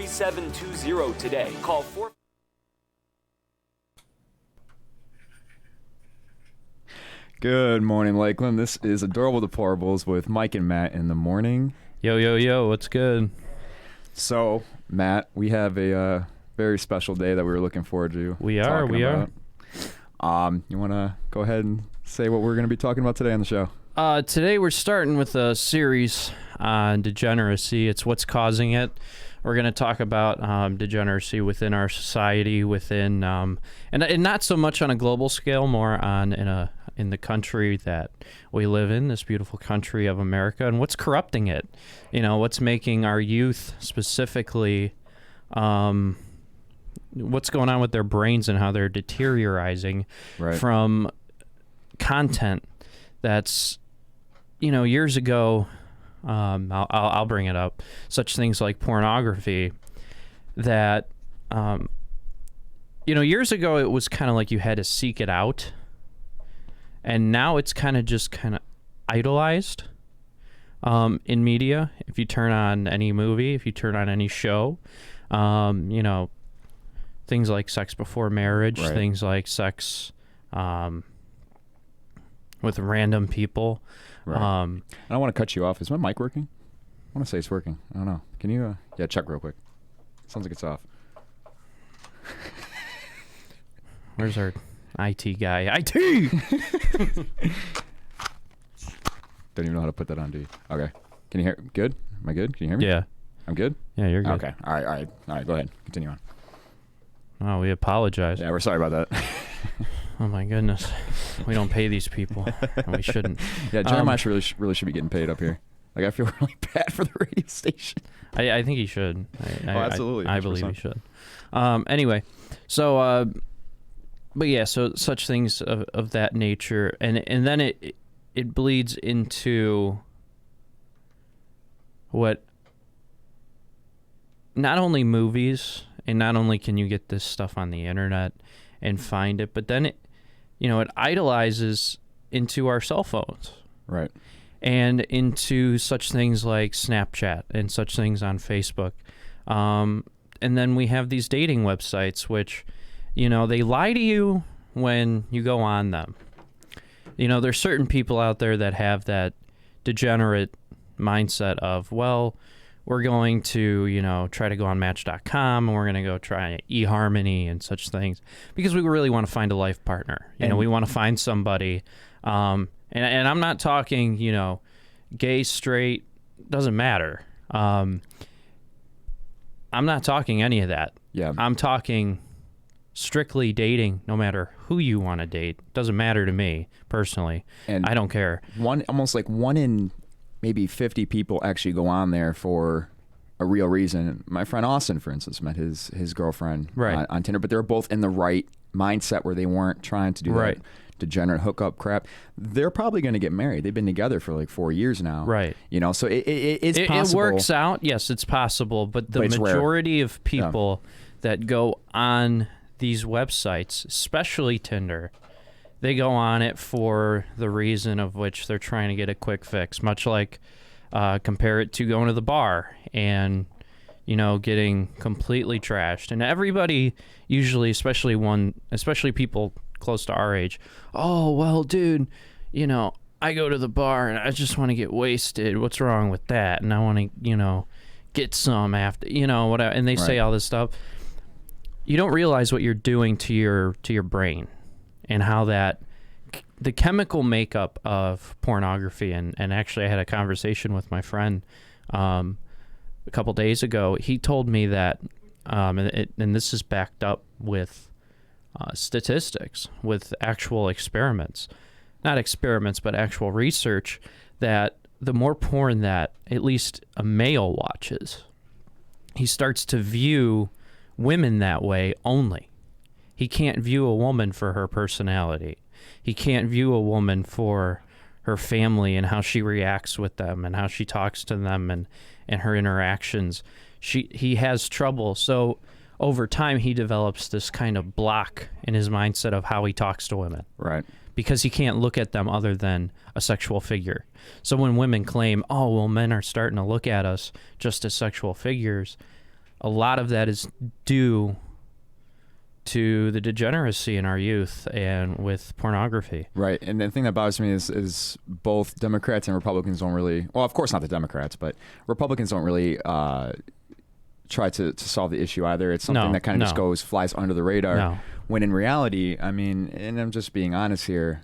3720 today. Call 4... Good morning, Lakeland. This is Adorable Deplorables with Mike and Matt in the morning. Yo, yo, yo, what's good? So, Matt, we have a very special day that we were looking forward to. We are. You want to go ahead and say what we're going to be talking about today on the show? Today we're starting with a series on degeneracy. It's what's causing it. We're going to talk about degeneracy within our society, within and not so much on a global scale, more on in the country that we live in, this beautiful country of America, and what's corrupting it. You know, what's making our youth specifically, what's going on with their brains and how they're deteriorating from content that's, you know, years ago. I'll bring it up. Such things like pornography that, you know, years ago it was kind of like you had to seek it out. And now it's kind of idolized in media. If you turn on any movie, if you turn on any show, you know, things like sex before marriage, things like sex with random people. I don't want to cut you off. Is my mic working? I want to say it's working. I don't know. Can you, yeah, check real quick. Sounds like it's off. Where's our IT guy? IT! Don't even know how to put that on, do you? Okay. Can you hear? Good? Am I good? Can you hear me? Yeah. I'm good? Yeah, you're good. Okay. All right. Go ahead. Continue on. Oh, we apologize. Yeah, we're sorry about that. Oh my goodness, we don't pay these people, and we shouldn't. Yeah, Jeremiah really should be getting paid up here. Like, I feel really bad for the radio station. I think he should. Absolutely. I believe he should. Anyway, so but yeah, so such things of that nature, and then it bleeds into what not only movies, and not only can you get this stuff on the internet and find it, but then it idolizes into our cell phones. Right. And into such things like Snapchat and such things on Facebook. And then we have these dating websites, which, you know, they lie to you when you go on them. You know, there's certain people out there that have that degenerate mindset of, well, we're going to, you know, try to go on Match.com, and we're going to go try eHarmony and such things, because we really want to find a life partner. You know, we want to find somebody. And I'm not talking, you know, gay, straight, doesn't matter. I'm not talking any of that. Yeah. I'm talking strictly dating, no matter who you want to date. Doesn't matter to me, personally. And I don't care. Almost like one in maybe 50 people actually go on there for a real reason. My friend Austin, for instance, met his girlfriend on Tinder, but they were both in the right mindset where they weren't trying to do that degenerate hookup crap. They're probably going to get married. They've been together for like 4 years now. Right. You know, so it's possible. It works out. Yes, it's possible. But the majority of people that go on these websites, especially Tinder, they go on it for the reason of which they're trying to get a quick fix, much like compare it to going to the bar and, you know, getting completely trashed. And everybody usually, especially people close to our age, oh, well, dude, you know, I go to the bar and I just want to get wasted. What's wrong with that? And I want to, you know, get some after, you know, whatever. And they say all this stuff. You don't realize what you're doing to your brain. And how the chemical makeup of pornography, and actually I had a conversation with my friend a couple days ago. He told me that, and this is backed up with statistics, with actual experiments, not experiments, but actual research, that the more porn that at least a male watches, he starts to view women that way only. He can't view a woman for her personality. He can't view a woman for her family and how she reacts with them and how she talks to them and her interactions. He has trouble. So over time, he develops this kind of block in his mindset of how he talks to women. Right. Because he can't look at them other than a sexual figure. So when women claim, oh, well, men are starting to look at us just as sexual figures, a lot of that is due to the degeneracy in our youth and with pornography. Right. And the thing that bothers me is both Democrats and Republicans don't really, well, of course not the Democrats, but Republicans don't really try to solve the issue either. It's something that kind of just flies under the radar. When in reality, I mean, and I'm just being honest here,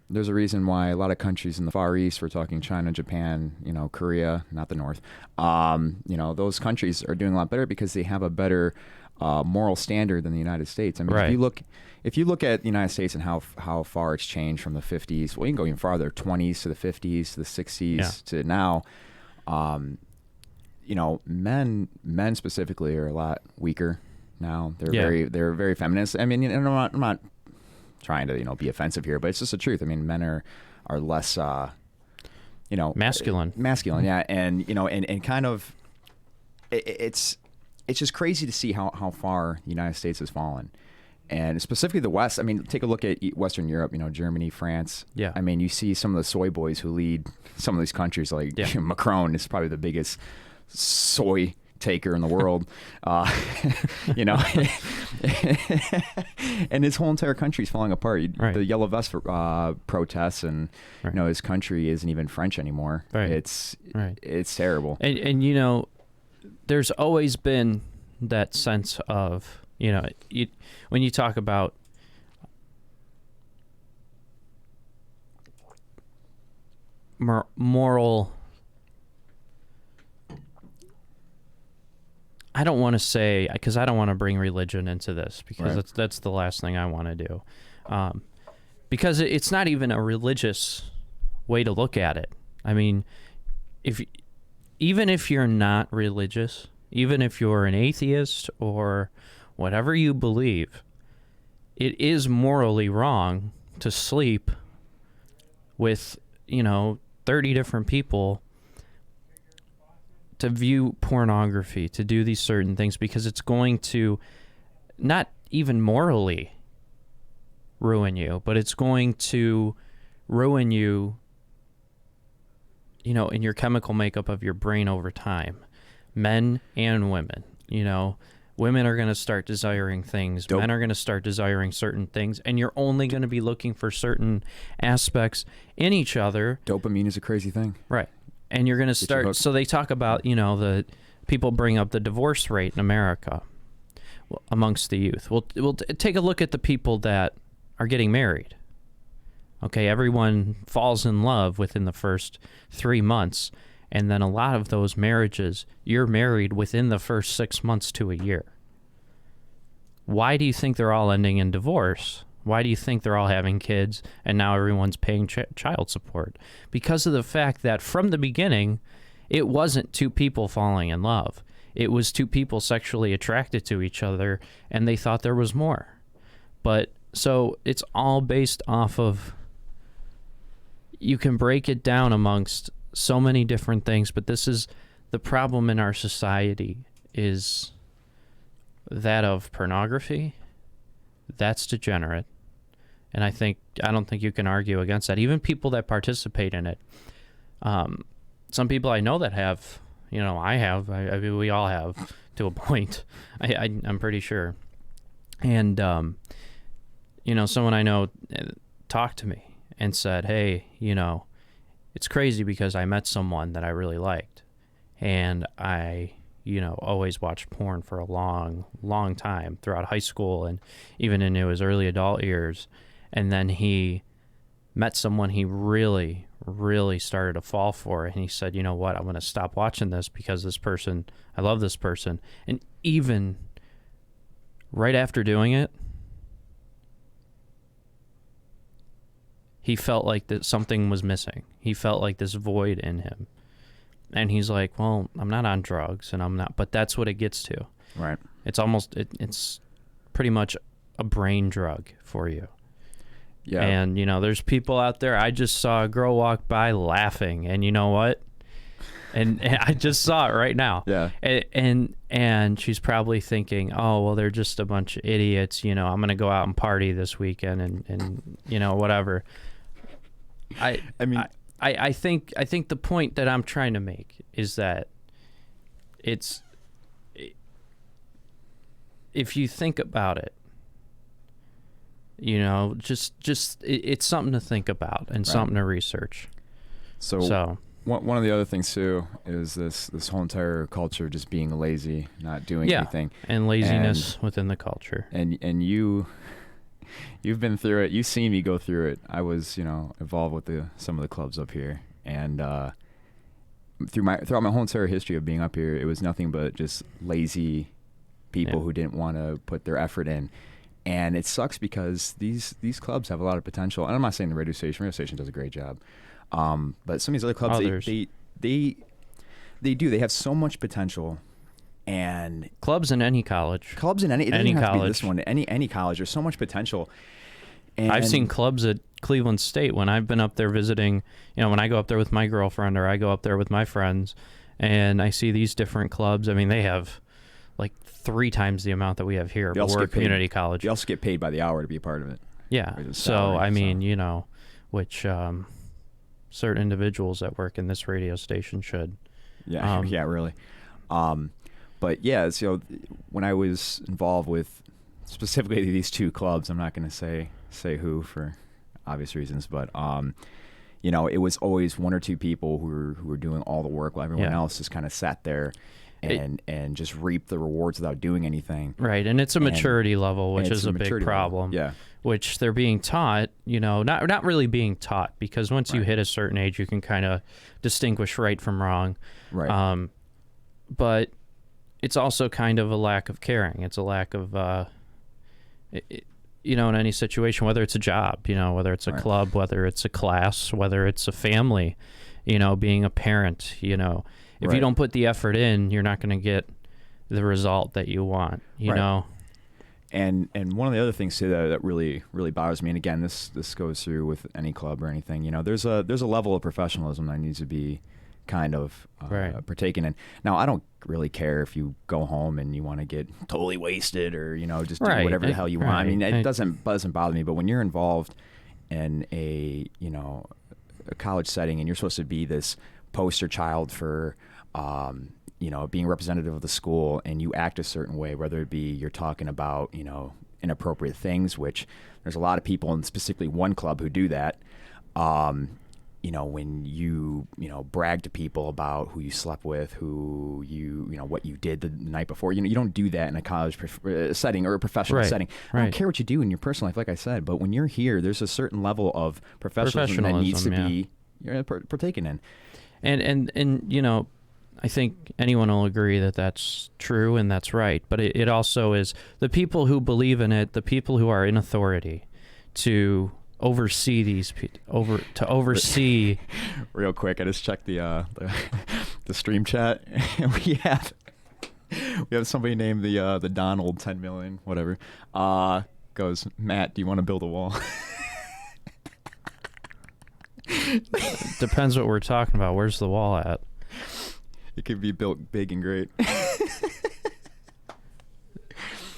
there's a reason why a lot of countries in the Far East, we're talking China, Japan, Korea, not the North, those countries are doing a lot better because they have a better moral standard than the United States. I mean, if you look at the United States and how far it's changed from the 50s, well, you can go even farther, 20s to the 50s to the 60s to now. Men specifically are a lot weaker now. They're very feminist. I mean, and I'm not trying to be offensive here, but it's just the truth. I mean, men are less masculine, yeah, and kind of it's just crazy to see how far the United States has fallen, and specifically the West. I mean, take a look at Western Europe, Germany, France. Yeah. I mean, you see some of the soy boys who lead some of these countries, like Macron is probably the biggest soy taker in the world, and his whole entire country is falling apart. Right. The Yellow Vest protests, and his country isn't even French anymore. Right. It's terrible. And there's always been that sense of when you talk about moral. I don't want to say, because I don't want to bring religion into this, because that's the last thing I want to do. Because it's not even a religious way to look at it. I mean, even if you're not religious, even if you're an atheist or whatever you believe, it is morally wrong to sleep with, 30 different people, to view pornography, to do these certain things, because it's going to not even morally ruin you, but it's going to ruin you, in your chemical makeup of your brain over time. Men and women, women are going to start desiring things. Men are going to start desiring certain things, and you're only going to be looking for certain aspects in each other. Dopamine is a crazy thing. Right. And you're going to start, so they talk about, the people bring up the divorce rate in America amongst the youth. We'll take a look at the people that are getting married. Okay, everyone falls in love within the first 3 months, and then a lot of those marriages, you're married within the first 6 months to a year. Why do you think they're all ending in divorce? Why do you think they're all having kids and now everyone's paying child support? Because of the fact that from the beginning, it wasn't two people falling in love. It was two people sexually attracted to each other, and they thought there was more. But so it's all based off of, you can break it down amongst so many different things, but this is the problem in our society, is that of pornography. That's degenerate. And I don't think you can argue against that. Even people that participate in it. Some people I know that have, I have, I mean, we all have to a point. I'm pretty sure. And, someone I know talked to me and said, hey, it's crazy because I met someone that I really liked. And I, always watched porn for a long, long time throughout high school and even into his early adult years. And then he met someone he really, really started to fall for. And he said, you know what, I'm going to stop watching this because I love this person. And even right after doing it, he felt like that something was missing. He felt like this void in him. And he's like, well, I'm not on drugs and I'm not, but that's what it gets to. Right. It's almost, it's pretty much a brain drug for you. Yeah. And, there's people out there. I just saw a girl walk by laughing, and you know what? And I just saw it right now. Yeah. And she's probably thinking, oh, well, they're just a bunch of idiots. I'm going to go out and party this weekend and whatever. I think the point that I'm trying to make is that if you think about it, you know, it's something to think about and something to research. So one of the other things too is this whole entire culture just being lazy, not doing anything, and laziness within the culture. And you've been through it. You've seen me go through it. I was, you know, involved with some of the clubs up here, and throughout my whole entire history of being up here, it was nothing but just lazy people who didn't want to put their effort in. And it sucks because these clubs have a lot of potential. And I'm not saying the radio station does a great job. But some of these other clubs, they do. They have so much potential. And clubs in any college. It doesn't have to be this one. Any college. There's so much potential. And I've seen clubs at Cleveland State when I've been up there visiting, you know, when I go up there with my girlfriend or I go up there with my friends and I see these different clubs. I mean, they have like 3 times the amount that we have here, but we're a community college. They also get paid by the hour to be a part of it. Yeah. So, I mean, you know, which certain individuals that work in this radio station should. Yeah, yeah, really. But yeah, so when I was involved with specifically these 2 clubs, I'm not going to say who for obvious reasons, but you know, it was always 1 or 2 people who were doing all the work while everyone else just kind of sat there and just reap the rewards without doing anything. Right, and it's a maturity level, which is a big problem. Yeah. Which they're being taught, you know, not really being taught, because once you hit a certain age, you can kind of distinguish right from wrong. Right. But it's also kind of a lack of caring. It's a lack of, you know, in any situation, whether it's a job, you know, whether it's a club, whether it's a class, whether it's a family, you know, being a parent, you know. If you don't put the effort in, you're not going to get the result that you want, you know. And one of the other things too that really bothers me, and again, this goes through with any club or anything, you know, there's a level of professionalism that needs to be kind of partaken in. Now, I don't really care if you go home and you want to get totally wasted or, you know, just do whatever the hell you want. I mean, it doesn't bother me, but when you're involved in a college setting and you're supposed to be this poster child for you know, being representative of the school, and you act a certain way, whether it be you're talking about, you know, inappropriate things, which there's a lot of people, and specifically one club who do that. You know, when you know, brag to people about who you slept with, who you know, what you did the night before. You know, you don't do that in a college setting or a professional setting. I don't care what you do in your personal life, like I said, but when you're here, there's a certain level of professionalism that needs to be partaken in. And you know, I think anyone will agree that that's true and that's right. But it also is the people who believe in it, the people who are in authority to oversee these oversee. Real quick, I just checked the stream chat, and we have somebody named the Donald 10 million whatever. Goes, Matt, do you want to build a wall? Depends what we're talking about. Where's the wall at? It could be built big and great.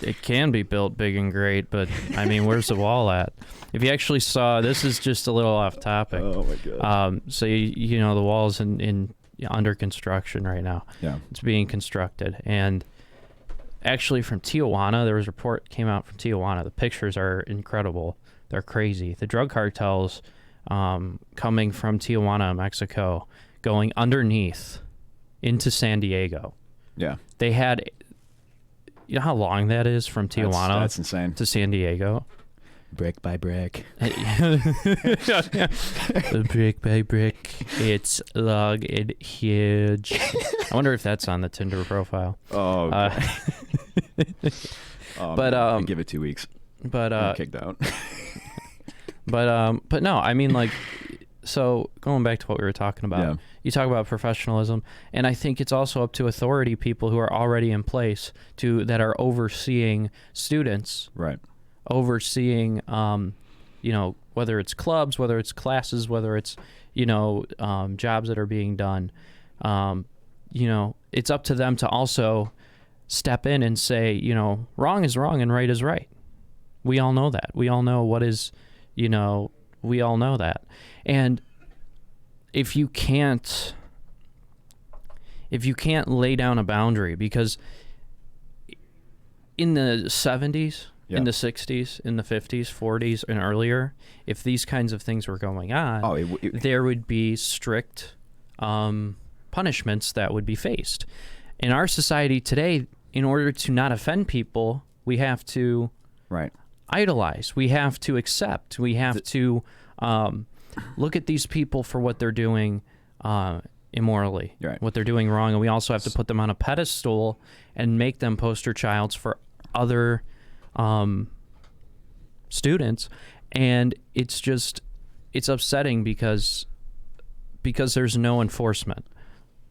It can be built big and great, but I mean, where's the wall at? If you actually saw, this is just a little off topic. Oh my god. So you know, the wall's in under construction right now. Yeah. It's being constructed, and actually from Tijuana, there was a report came out from Tijuana. The pictures are incredible. They're crazy. The drug cartels coming from Tijuana, Mexico, going underneath into San Diego. Yeah. They had, you know how long that is from Tijuana that's insane. to San Diego? Brick by brick. Brick by brick. It's long and huge. I wonder if that's on the Tinder profile. Oh, but I give it 2 weeks. But I'm kicked out. But no, I mean, like, so going back to what we were talking about, you talk about professionalism, and I think it's also up to authority people who are already in place that are overseeing students, right? Overseeing, you know, whether it's clubs, whether it's classes, whether it's, you know, jobs that are being done, you know, it's up to them to also step in and say, you know, wrong is wrong and right is right. We all know that. We all know what is, you know, we all know that. And if you can't lay down a boundary, because in the 70s, in the 60s, in the 50s, 40s, and earlier, if these kinds of things were going on, there would be strict punishments that would be faced. In our society today, in order to not offend people, we have to idolize. We have to accept. We have to look at these people for what they're doing immorally, what they're doing wrong, and we also have to put them on a pedestal and make them poster childs for other students. And it's upsetting because there's no enforcement.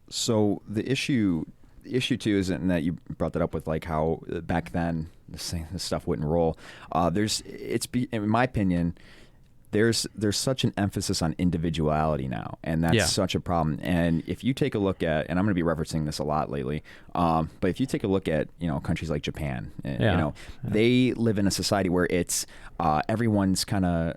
So the issue too isn't that you brought that up with like how back then this stuff wouldn't roll. In my opinion, there's such an emphasis on individuality now, and that's such a problem. And if you take a look at, and I'm going to be referencing this a lot lately, but if you take a look at countries like Japan, they live in a society where it's everyone's kind of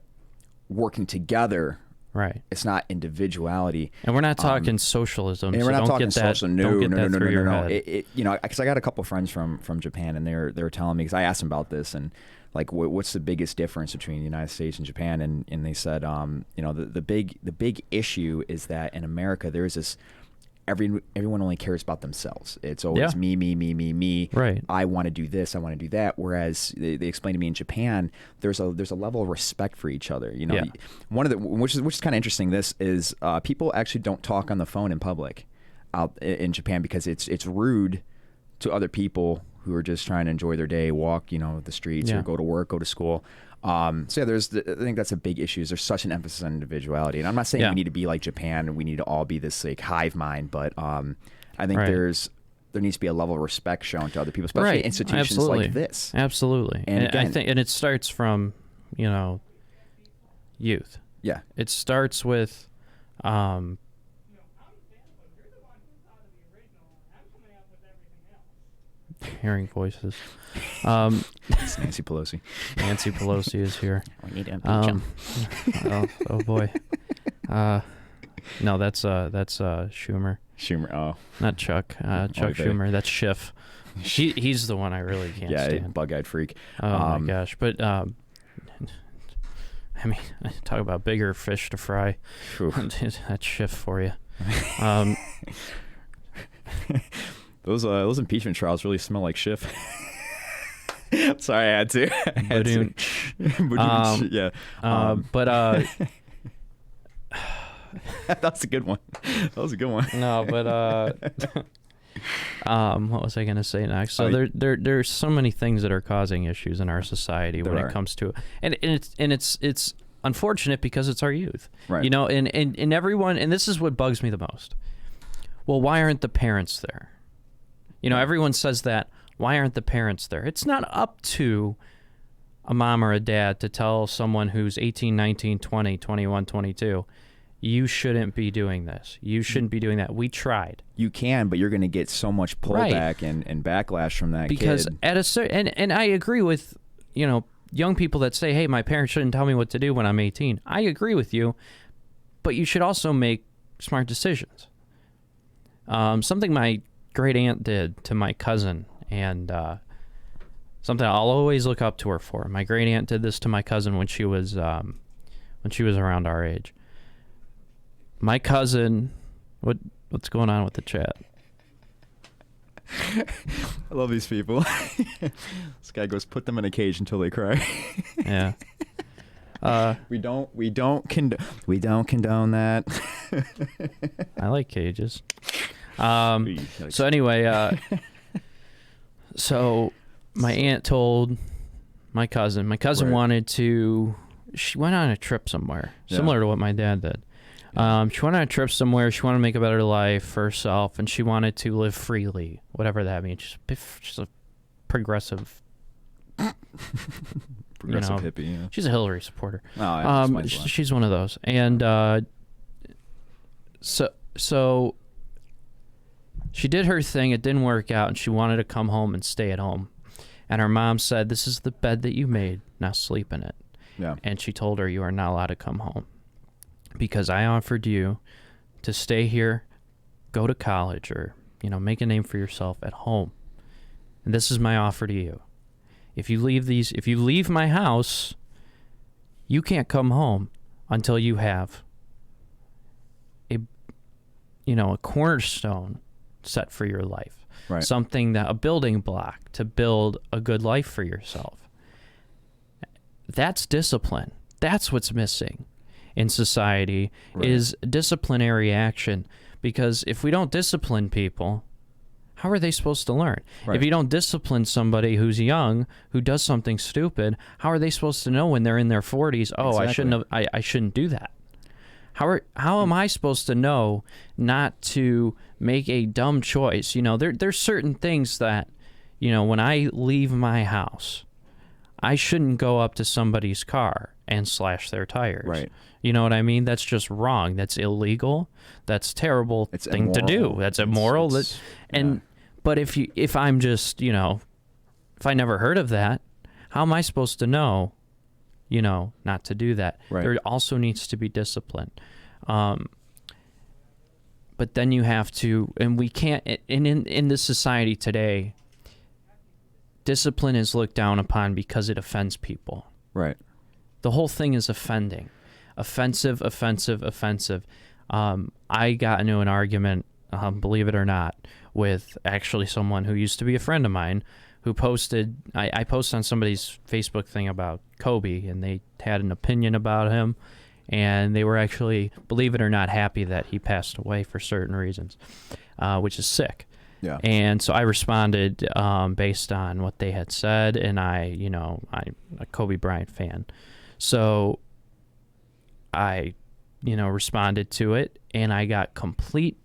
working together. Right. It's not individuality. And we're not talking socialism. And we're not talking socialism. No. Because I got a couple friends from Japan, and they were telling me, because I asked them about this, and like, what's the biggest difference between the United States and Japan? And they said, the big issue is that in America there is this. Everyone only cares about themselves. It's always me. Right. I want to do this. I want to do that. Whereas they explained to me in Japan, there's a level of respect for each other. One of the which is kind of interesting. This is people actually don't talk on the phone in public out in Japan because it's rude to other people who are just trying to enjoy their day, walk the streets or go to work, go to school. I think that's a big issue. There's such an emphasis on individuality, and I'm not saying we need to be like Japan and we need to all be this like hive mind, but I think there needs to be a level of respect shown to other people, especially institutions like this. Absolutely, and again, I think, and it starts from youth. Yeah, it starts with. Hearing voices. It's Nancy Pelosi. Nancy Pelosi is here. We need to impeach him. Oh boy. No, that's Schumer. Schumer. Not Chuck. Chuck Schumer. That's Schiff. He's the one I really can't stand. Yeah, bug-eyed freak. Oh my gosh. But I mean, talk about bigger fish to fry. That's Schiff for you. Those impeachment trials really smell like Schiff. Sorry, I had to. Yeah. That's a good one. That was a good one. No, but what was I going to say next? So there's so many things that are causing issues in our society when it comes to it, and it's unfortunate because it's our youth, right? And everyone, and this is what bugs me the most. Well, why aren't the parents there? Everyone says that. Why aren't the parents there? It's not up to a mom or a dad to tell someone who's 18, 19, 20, 21, 22, you shouldn't be doing this. You shouldn't be doing that. We tried. You can, but you're going to get so much pullback and backlash from that because kid. At a certain, and I agree with, young people that say, hey, my parents shouldn't tell me what to do when I'm 18. I agree with you, but you should also make smart decisions. Something my great aunt did to my cousin, and something I'll always look up to her for. My great aunt did this to my cousin when she was around our age. My cousin, what's going on with the chat? I love these people. This guy goes, put them in a cage until they cry. Yeah. We don't condone that. I like cages. So anyway, so my aunt told my cousin wanted to, she went on a trip somewhere, similar to what my dad did. She went on a trip somewhere. She wanted to make a better life for herself, and she wanted to live freely, whatever that means. She's a progressive hippie. Yeah. She's a Hillary supporter. Oh, she's one of those. And so she did her thing. It didn't work out, and she wanted to come home and stay at home. And her mom said, "This is the bed that you made. Now sleep in it." Yeah. And she told her, "You are not allowed to come home because I offered you to stay here, go to college, or make a name for yourself at home. And this is my offer to you. if you leave my house, you can't come home until you have a cornerstone set for your life. Right. A building block to build a good life for yourself. That's discipline. That's what's missing in society, is disciplinary action. Because if we don't discipline people, how are they supposed to learn? Right. If you don't discipline somebody who's young, who does something stupid, how are they supposed to know when they're in their 40s, exactly. I shouldn't do that? How am I supposed to know not to make a dumb choice? There's certain things that, when I leave my house, I shouldn't go up to somebody's car and slash their tires. Right. You know what I mean? That's just wrong. That's illegal. That's a terrible thing to do. That's immoral. But if I'm just, if I never heard of that, how am I supposed to know, not to do that? Right. There also needs to be discipline. But then you have to, and we can't, and in this society today, discipline is looked down upon because it offends people. Right. The whole thing is offending. Offensive. I got into an argument, believe it or not, with actually someone who used to be a friend of mine who posted, I posted on somebody's Facebook thing about Kobe, and they had an opinion about him, and they were actually, believe it or not, happy that he passed away for certain reasons, which is sick. Yeah. And so I responded based on what they had said, and I'm a Kobe Bryant fan. So I, responded to it, and I got completely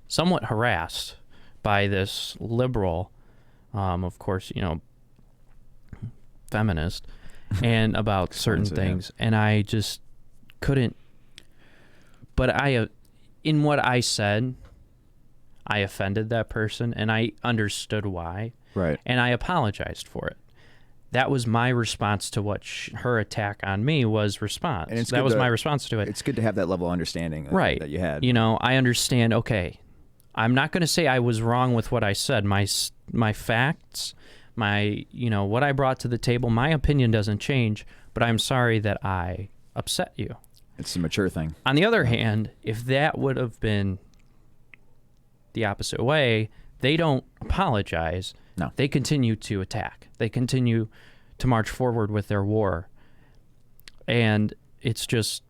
somewhat harassed by this liberal, of course, feminist, and about certain things. Yeah. And I just couldn't, but in what I said, I offended that person, and I understood why. Right. And I apologized for it. That was my response to what her attack on me was response. And that was my response to it. It's good to have that level of understanding that you had. I understand, okay, I'm not going to say I was wrong with what I said. My facts, what I brought to the table, my opinion doesn't change, but I'm sorry that I upset you. It's a mature thing. On the other hand, if that would have been the opposite way, they don't apologize. No. They continue to attack. They continue to march forward with their war. And it's just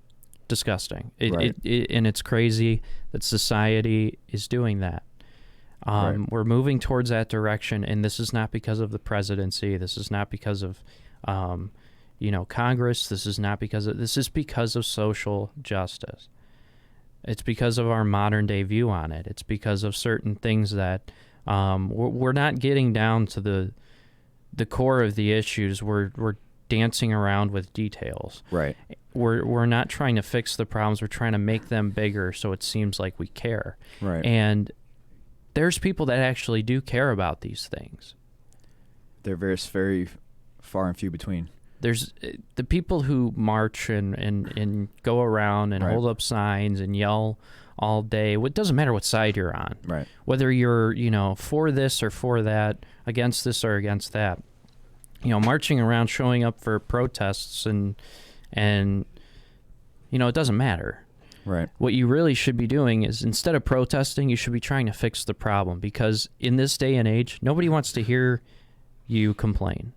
disgusting. And it's crazy that society is doing that. We're moving towards that direction, and this is not because of the presidency. This is not because of, Congress. This is because of social justice. It's because of our modern day view on it. It's because of certain things that we're not getting down to the core of the issues. We're dancing around with details. Right. We're not trying to fix the problems. We're trying to make them bigger so it seems like we care. Right. And there's people that actually do care about these things. They're very far and few between. There's the people who march and go around and hold up signs and yell all day. It doesn't matter what side you're on. Right. Whether you're, for this or for that, against this or against that. Marching around, showing up for protests and it doesn't matter. Right. What you really should be doing is, instead of protesting, you should be trying to fix the problem, because in this day and age, nobody wants to hear you complain.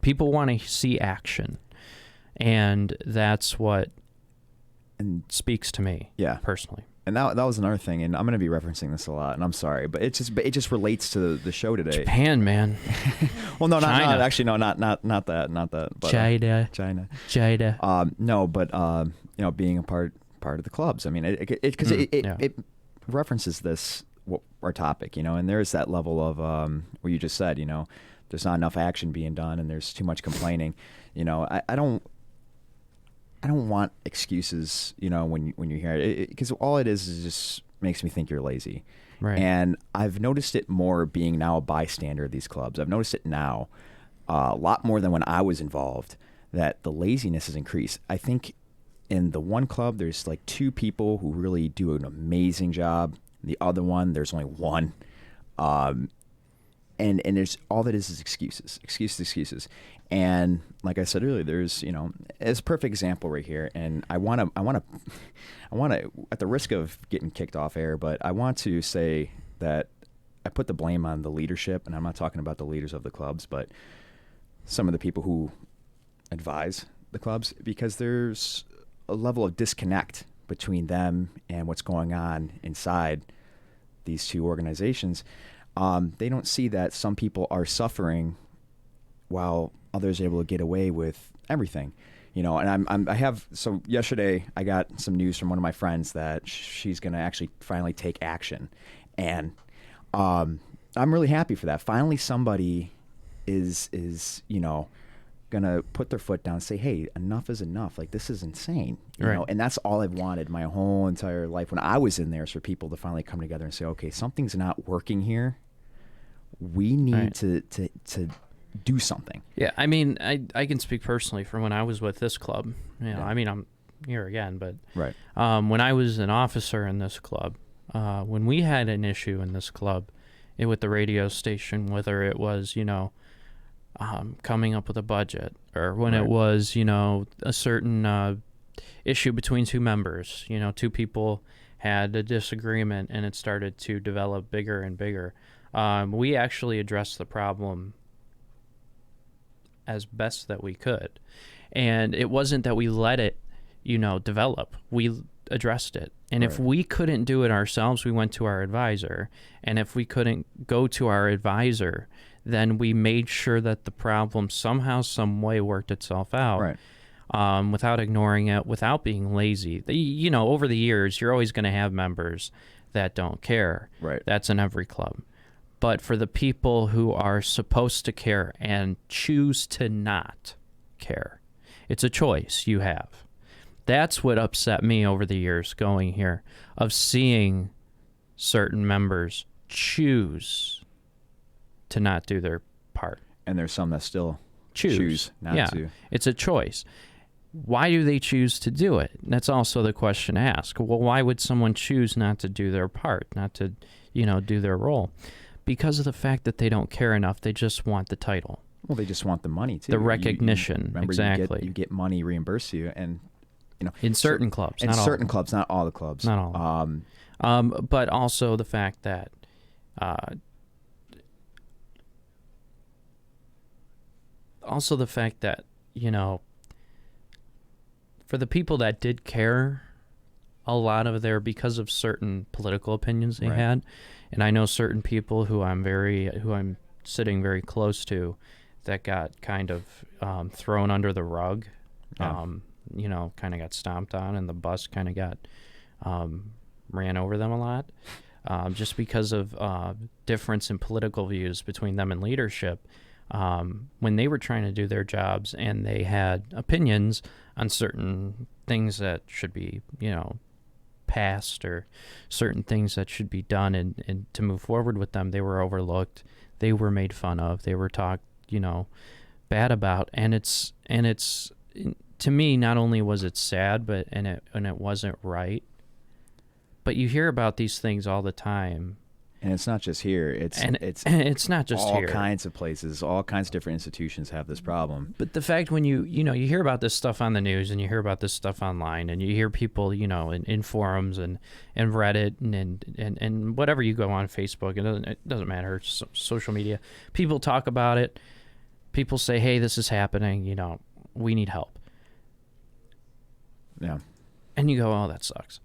People want to see action, and that's what speaks to me. Yeah. Personally. And that was another thing, and I'm going to be referencing this a lot, and I'm sorry, but it just relates to the show today. Japan, man. Well, no, not that. But, China. No, but being a part of the clubs. I mean, it references this our topic, and there is that level of where you just said, there's not enough action being done, and there's too much complaining. I don't want excuses, when you hear it, because all it is just makes me think you're lazy. Right. And I've noticed it more being now a bystander at these clubs. I've noticed it now a lot more than when I was involved, that the laziness has increased. I think in the one club, there's like 2 people who really do an amazing job. The other one, there's only one. and there's all that is excuses. And like I said earlier, there's, it's a perfect example right here. And I want to, at the risk of getting kicked off air, but I want to say that I put the blame on the leadership, and I'm not talking about the leaders of the clubs, but some of the people who advise the clubs, because there's a level of disconnect between them and what's going on inside these two organizations. They don't see that some people are suffering while others are able to get away with everything, and so yesterday I got some news from one of my friends that she's going to actually finally take action. And I'm really happy for that. Finally, somebody is going to put their foot down and say, hey, enough is enough. Like, this is insane. You know? And that's all I've wanted my whole entire life when I was in there, is for people to finally come together and say, okay, something's not working here. We need to do something. Yeah, I mean, I can speak personally from when I was with this club. I mean, I'm here again, but when I was an officer in this club, when we had an issue in this club with the radio station, whether it was, coming up with a budget, or when it was, a certain issue between two members, two people had a disagreement and it started to develop bigger and bigger. We actually addressed the problem as best that we could. And it wasn't that we let it, develop. We addressed it. And if we couldn't do it ourselves, we went to our advisor. And if we couldn't go to our advisor, then we made sure that the problem somehow, some way worked itself out. Without ignoring it, without being lazy. Over the years, you're always going to have members that don't care. That's in every club. But for the people who are supposed to care and choose to not care, it's a choice you have. That's what upset me over the years going here, of seeing certain members choose to not do their part. And there's some that still choose not to. It's a choice. Why do they choose to do it? That's also the question to ask. Well, why would someone choose not to do their part, not to, do their role? Because of the fact that they don't care enough. They just want the title. Well, they just want the money too. The recognition. Remember, exactly. You get money reimbursed to you, and in certain clubs, in certain clubs, not all the clubs, not all. But also the fact that for the people that did care, a lot of because of certain political opinions they had. And I know certain people who I'm sitting very close to that got kind of thrown under the rug, kind of got stomped on, and the bus kind of got ran over them a lot, just because of difference in political views between them and leadership. When they were trying to do their jobs and they had opinions on certain things that should be, passed, or certain things that should be done and to move forward with them, they were overlooked. They were made fun of. They were talked, bad about. And it's to me, not only was it sad, but it wasn't right. But you hear about these things all the time. And it's not just here. It's not just all here. All kinds of places, all kinds of different institutions have this problem. But the fact when you hear about this stuff on the news, and you hear about this stuff online, and you hear people, in forums and Reddit and whatever you go on Facebook, it doesn't matter, social media, people talk about it. People say, hey, this is happening, we need help. Yeah. And you go, oh, that sucks.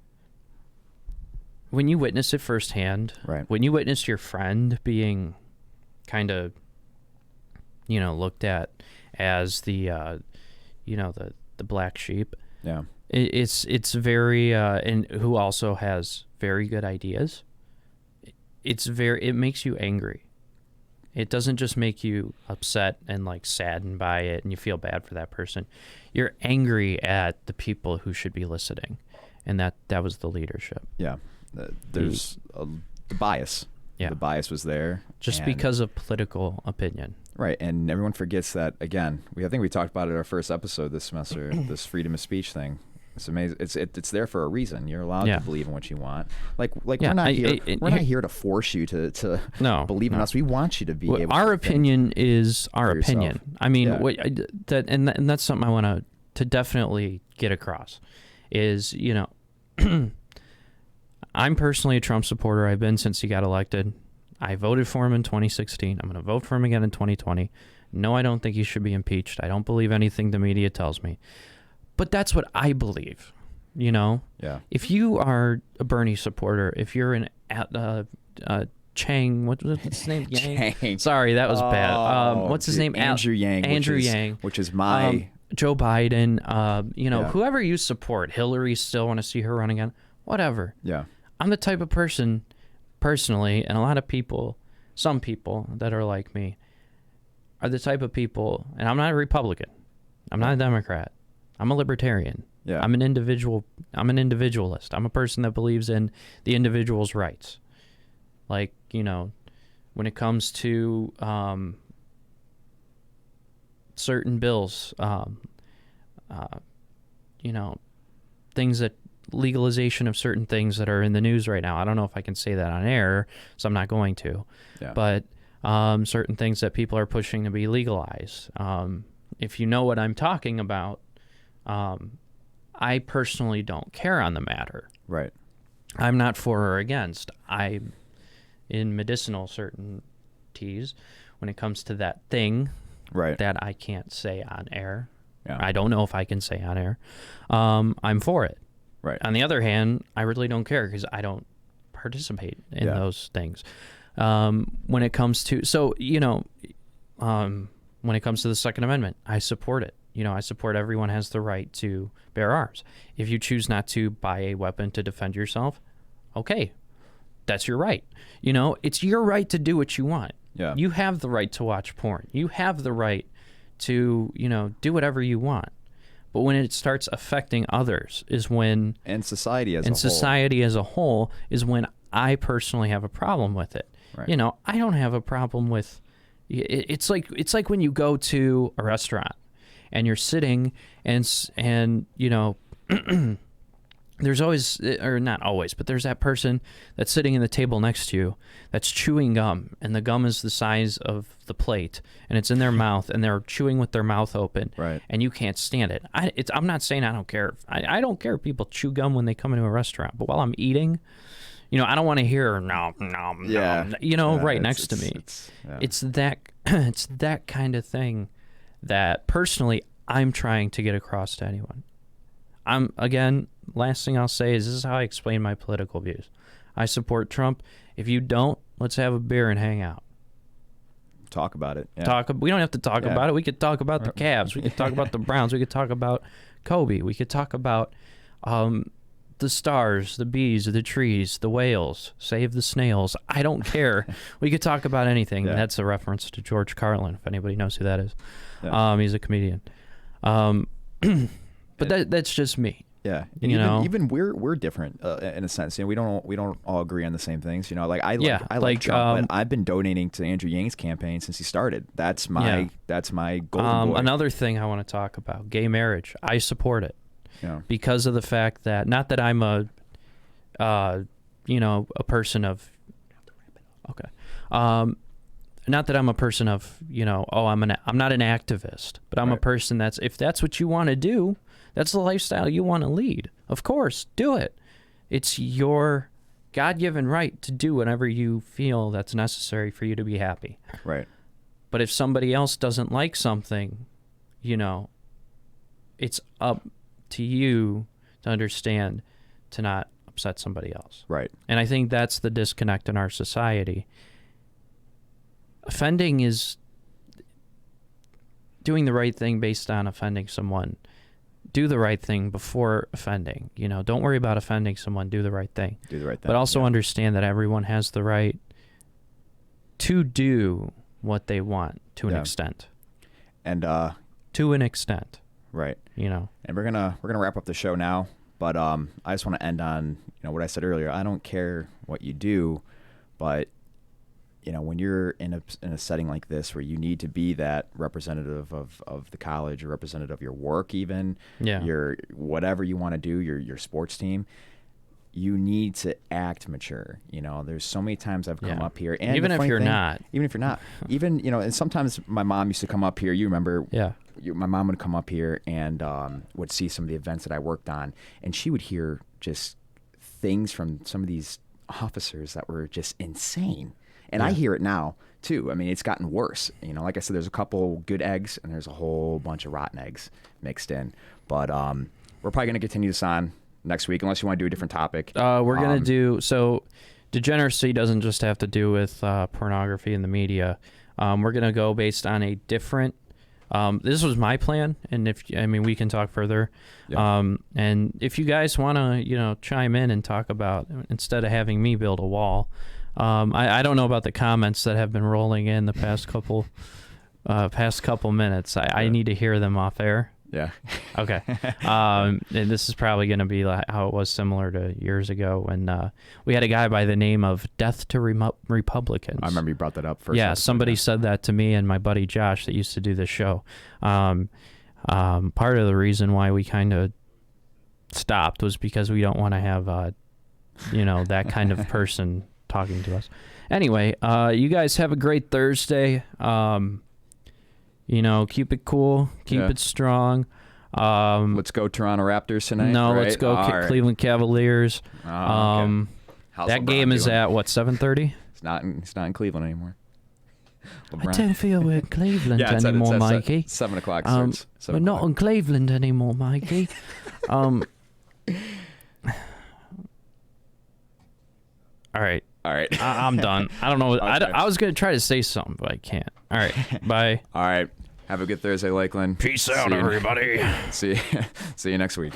When you witness it firsthand, when you witness your friend being kind of, looked at as the, the black sheep, it's very, and who also has very good ideas. It makes you angry. It doesn't just make you upset and saddened by it, and you feel bad for that person. You're angry at the people who should be listening, and that was the leadership. Yeah. There's the bias. Yeah. The bias was there. Just because of political opinion. Right. And everyone forgets that, again, I think we talked about it in our first episode this semester, this freedom of speech thing. It's amazing. It's there for a reason. You're allowed to believe in what you want. Like yeah, we're not here to force you to believe in us. We want you to be able. Our opinion is our opinion. I mean, and that's something I want to definitely get across. Is I'm personally a Trump supporter. I've been since he got elected. I voted for him in 2016. I'm going to vote for him again in 2020. No, I don't think he should be impeached. I don't believe anything the media tells me. But that's what I believe, Yeah. If you are a Bernie supporter, if you're an Chang, what's his name? Yang? Chang. Sorry, that was bad. What's his name? Andrew Yang. Yang. Which is my... Joe Biden, whoever you support. Hillary, still want to see her run again. Whatever. Yeah. I'm the type of person, personally, and a lot of people, some people that are like me, are the type of people, and I'm not a Republican. I'm not a Democrat. I'm a libertarian. Yeah. I'm an individualist. I'm a person that believes in the individual's rights. Like, when it comes to certain bills, things that legalization of certain things that are in the news right now. I don't know if I can say that on air, so I'm not going to. Yeah. But certain things that people are pushing to be legalized. If you know what I'm talking about, I personally don't care on the matter. Right. I'm not for or against. I'm in medicinal certainties when it comes to that thing that I can't say on air. Yeah. I don't know if I can say on air. I'm for it. Right. On the other hand, I really don't care because I don't participate in those things. When it comes to, when it comes to the Second Amendment, I support it. I support everyone has the right to bear arms. If you choose not to buy a weapon to defend yourself, okay, that's your right. It's your right to do what you want. Yeah. You have the right to watch porn. You have the right to, do whatever you want. But when it starts affecting others is when... And society as a whole is when I personally have a problem with it. Right. I don't have a problem with... It's like when you go to a restaurant and you're sitting and there's always, or not always, but there's that person that's sitting in the table next to you that's chewing gum, and the gum is the size of the plate, and it's in their mouth, and they're chewing with their mouth open, right? And you can't stand it. I'm not saying I don't care. I don't care if people chew gum when they come into a restaurant, but while I'm eating, I don't want to hear no, right next to me. It's that kind of thing that personally I'm trying to get across to anyone. Last thing I'll say is this is how I explain my political views. I support Trump. If you don't, let's have a beer and hang out. Talk about it. Yeah. We don't have to talk about it. We could talk about the Cavs. We could talk about the Browns. We could talk about Kobe. We could talk about the stars, the bees, the trees, the whales, save the snails. I don't care. We could talk about anything. Yeah. That's a reference to George Carlin, if anybody knows who that is. Yeah. He's a comedian. But that's just me. Yeah, and even we're different in a sense. We don't all agree on the same things. I like Trump, but I've been donating to Andrew Yang's campaign since he started. That's my golden boy. Another thing I want to talk about: gay marriage. I support it because of the fact that not that I'm a person of not that I'm a person of I'm not an activist, but I'm a person that's, if that's what you want to do. That's the lifestyle you want to lead. Of course, do it. It's your God-given right to do whatever you feel that's necessary for you to be happy. Right. But if somebody else doesn't like something, it's up to you to understand to not upset somebody else. Right. And I think that's the disconnect in our society. Offending is doing the right thing based on offending someone. Do the right thing before offending. Don't worry about offending someone. Do the right thing. Do the right thing. But also understand that everyone has the right to do what they want to an extent. And to an extent. Right. And we're gonna wrap up the show now. But I just want to end on what I said earlier. I don't care what you do, but when you're in a setting like this where you need to be that representative of the college or representative of your work, even your whatever you want to do, your sports team, you need to act mature. There's so many times I've come up here, and even if you're not, and sometimes my mom used to come up here. You remember? Yeah. My mom would come up here and would see some of the events that I worked on, and she would hear just things from some of these officers that were just insane. And I hear it now too. I mean, it's gotten worse. Like I said, there's a couple good eggs and there's a whole bunch of rotten eggs mixed in. But we're probably going to continue this on next week, unless you want to do a different topic. We're going to do, so degeneracy doesn't just have to do with pornography in the media. We're going to go based on a different, this was my plan, and we can talk further. Yeah. And if you guys want to, chime in and talk about, instead of having me build a wall, I don't know about the comments that have been rolling in the past couple minutes. I need to hear them off air. Yeah. Okay. And this is probably going to be like how it was similar to years ago when we had a guy by the name of Death to Republicans. I remember you brought that up first. Yeah, somebody said that to me and my buddy Josh that used to do this show. Part of the reason why we kind of stopped was because we don't want to have, that kind of person talking to us. Anyway, you guys have a great Thursday. Keep it cool, keep it strong. Let's go Toronto Raptors tonight. No, right? Let's go Cleveland Cavaliers. Okay. That game is at what, 7:30? It's not in Cleveland anymore. LeBron. I don't feel we're in Cleveland anymore, Mikey. 7 o'clock starts. We're not in Cleveland anymore, Mikey. All right. I'm done. I don't know. Okay. I was going to try to say something, but I can't. All right. Bye. All right. Have a good Thursday, Lakeland. Peace out, everybody. See you next week.